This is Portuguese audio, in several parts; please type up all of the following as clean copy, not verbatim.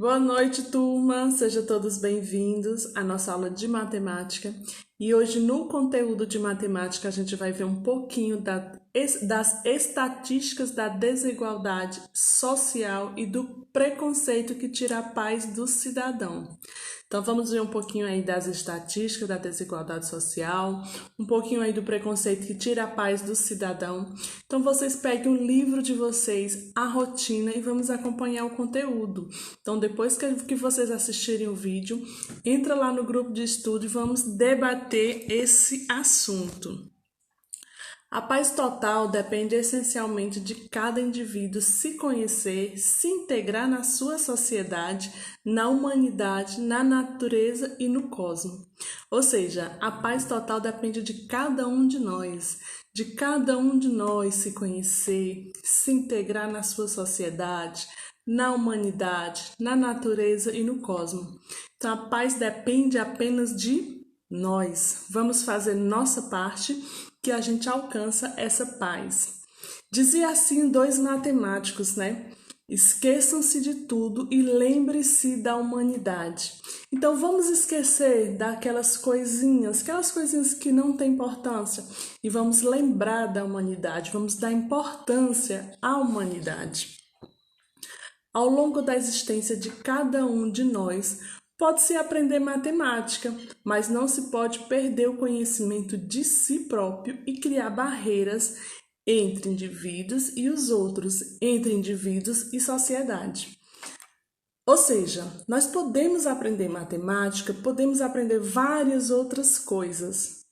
Boa noite, turma! Sejam todos bem-vindos à nossa aula de matemática. E hoje, no conteúdo de matemática, a gente vai ver um pouquinho das estatísticas da desigualdade social e do preconceito que tira a paz do cidadão. Então, vamos ver um pouquinho aí das estatísticas da desigualdade social, um pouquinho aí do preconceito que tira a paz do cidadão. Então, vocês peguem o livro de vocês, a rotina, e vamos acompanhar o conteúdo. Então, depois que vocês assistirem o vídeo, entra lá no grupo de estudo e vamos debater esse assunto. A paz total depende essencialmente de cada indivíduo se conhecer, se integrar na sua sociedade, na humanidade, na natureza e no cosmos. Ou seja, a paz total depende de cada um de nós se conhecer, se integrar na sua sociedade, na humanidade, na natureza e no cosmos. Então, a paz depende apenas de nós. Vamos fazer nossa parte que a gente alcança essa paz. Dizia assim dois matemáticos, né? Esqueçam-se de tudo e lembre-se da humanidade. Então vamos esquecer daquelas coisinhas, que não têm importância, e vamos lembrar da humanidade, vamos dar importância à humanidade. Ao longo da existência de cada um de nós, pode-se aprender matemática, mas não se pode perder o conhecimento de si próprio e criar barreiras entre indivíduos e os outros, entre indivíduos e sociedade. Ou seja, nós podemos aprender matemática, podemos aprender várias outras coisas,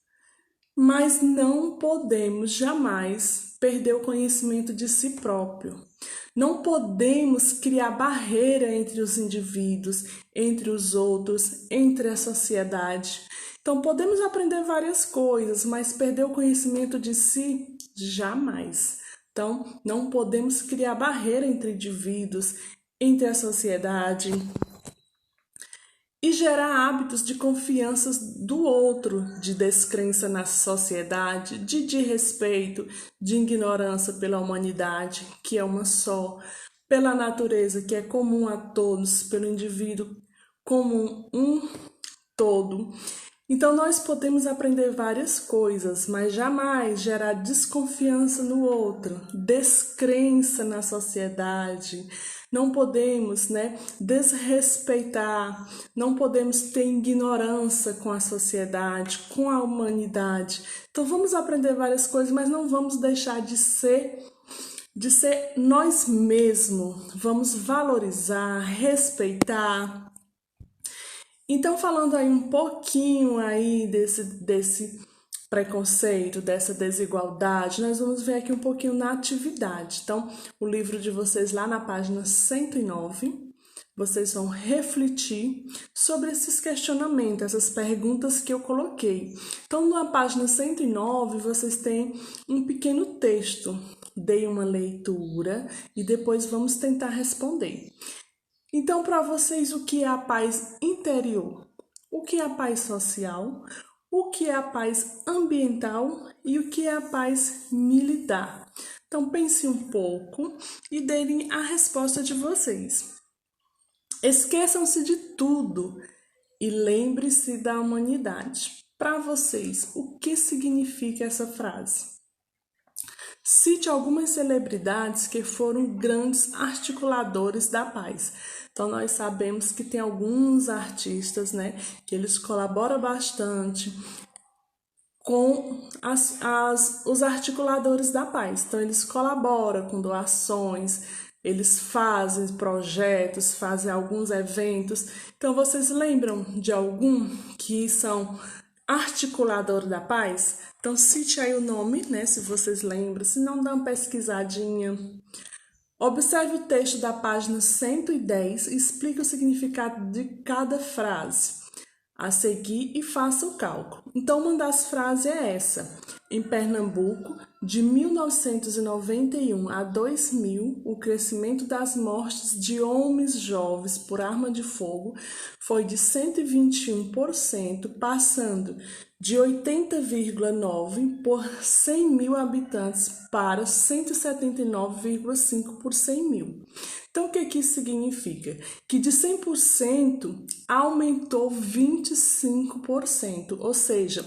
mas não podemos jamais perder o conhecimento de si próprio. Não podemos criar barreira entre os indivíduos, entre os outros, entre a sociedade. Então, podemos aprender várias coisas, mas perder o conhecimento de si, jamais. Então, não podemos criar barreira entre indivíduos, entre a sociedade e gerar hábitos de confiança do outro, de descrença na sociedade, de desrespeito, de ignorância pela humanidade, que é uma só, pela natureza, que é comum a todos, pelo indivíduo como um todo. Então, nós podemos aprender várias coisas, mas jamais gerar desconfiança no outro, descrença na sociedade. Não podemos, desrespeitar, não podemos ter ignorância com a sociedade, com a humanidade. Então, vamos aprender várias coisas, mas não vamos deixar de ser nós mesmos. Vamos valorizar, respeitar. Então, falando aí um pouquinho aí desse preconceito, dessa desigualdade, nós vamos ver aqui um pouquinho na atividade. Então, o livro de vocês lá na página 109, vocês vão refletir sobre esses questionamentos, essas perguntas que eu coloquei. Então, na página 109, vocês têm um pequeno texto. Dei uma leitura e depois vamos tentar responder. Então, para vocês, o que é a paz interior? O que é a paz social? O que é a paz ambiental? E o que é a paz militar? Então, pense um pouco e deem a resposta de vocês. Esqueçam-se de tudo e lembre-se da humanidade. Para vocês, o que significa essa frase? Cite algumas celebridades que foram grandes articuladores da paz. Então, nós sabemos que tem alguns artistas, que eles colaboram bastante com os articuladores da paz. Então, eles colaboram com doações, eles fazem projetos, fazem alguns eventos. Então, vocês lembram de algum que são articuladores da paz? Então, cite aí o nome, se vocês lembram. Se não, dá uma pesquisadinha. Observe o texto da página 110 e explique o significado de cada frase a seguir e faça o cálculo. Então, uma das frases é essa: Em Pernambuco, de 1991 a 2000, o crescimento das mortes de homens jovens por arma de fogo foi de 121%, passando de 80,9 por 100 mil habitantes para 179,5 por 100 mil. Então, o que isso significa? Que de 100% aumentou 25%, ou seja,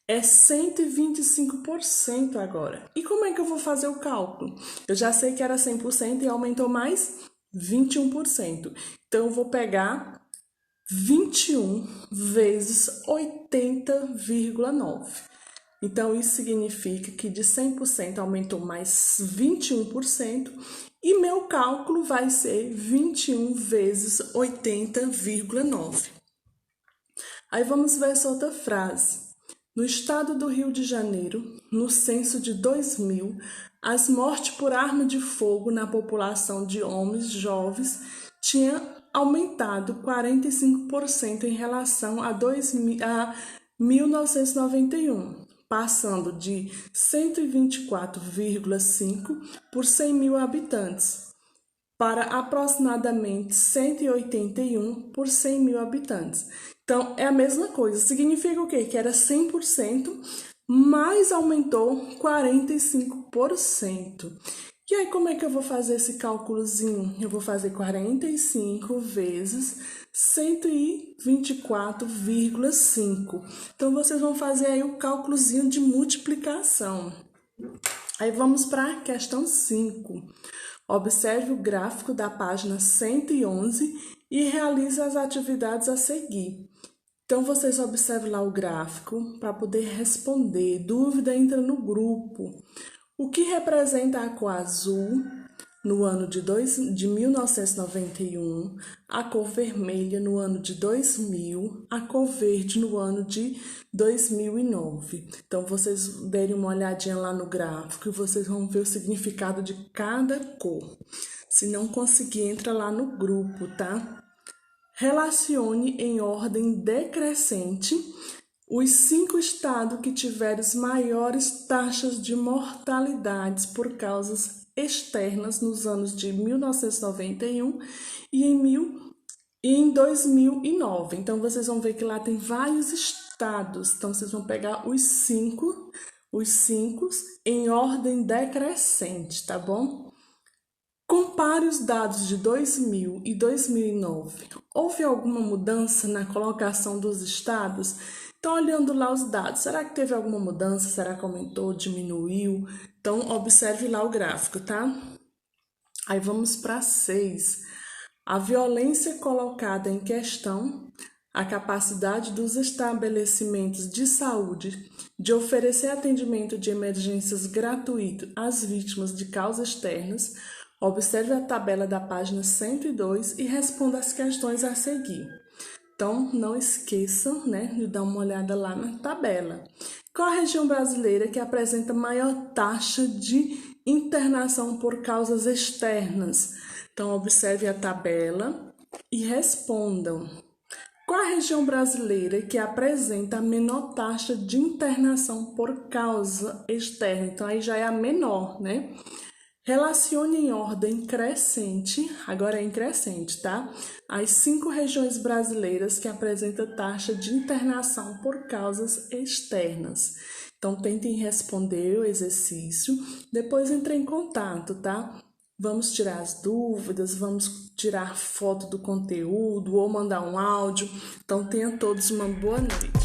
é 125% agora. E como é que eu vou fazer o cálculo? Eu já sei que era 100% e aumentou mais 21%. Então, eu vou pegar 21 vezes 80,9. Então, isso significa que de 100% aumentou mais 21% e meu cálculo vai ser 21 vezes 80,9. Aí vamos ver essa outra frase. No estado do Rio de Janeiro, no censo de 2000, as mortes por arma de fogo na população de homens jovens tinham aumentado 45% em relação a 1991, passando de 124,5 por 100 mil habitantes para aproximadamente 181 por 100 mil habitantes. Então, é a mesma coisa. Significa o quê? Que era 100%, mas aumentou 45%. E aí, como é que eu vou fazer esse cálculozinho? Eu vou fazer 45 vezes 124,5. Então, vocês vão fazer aí o cálculozinho de multiplicação. Aí, vamos para a questão 5. Observe o gráfico da página 111 e realize as atividades a seguir. Então, vocês observam lá o gráfico para poder responder. Dúvida, entra no grupo. O que representa a cor azul no ano de 1991, a cor vermelha no ano de 2000, a cor verde no ano de 2009. Então, vocês derem uma olhadinha lá no gráfico e vocês vão ver o significado de cada cor. Se não conseguir, entra lá no grupo, tá? Relacione em ordem decrescente os 5 estados que tiveram as maiores taxas de mortalidades por causas externas nos anos de 1991 e em 2009. Então, vocês vão ver que lá tem vários estados. Então, vocês vão pegar os cinco em ordem decrescente, tá bom? Compare os dados de 2000 e 2009. Houve alguma mudança na colocação dos estados? Então, olhando lá os dados, será que teve alguma mudança? Será que aumentou, diminuiu? Então, observe lá o gráfico, tá? Aí vamos para 6. A violência colocada em questão, a capacidade dos estabelecimentos de saúde de oferecer atendimento de emergências gratuito às vítimas de causas externas. Observe a tabela da página 102 e responda as questões a seguir. Então, não esqueçam, de dar uma olhada lá na tabela. Qual a região brasileira que apresenta maior taxa de internação por causas externas? Então, observe a tabela e respondam. Qual a região brasileira que apresenta a menor taxa de internação por causa externa? Então, aí já é a menor, né? Relacione em ordem crescente, agora é em crescente, tá? As 5 regiões brasileiras que apresentam taxa de internação por causas externas. Então, tentem responder o exercício, depois entre em contato, tá? Vamos tirar as dúvidas, vamos tirar foto do conteúdo ou mandar um áudio. Então, tenham todos uma boa noite.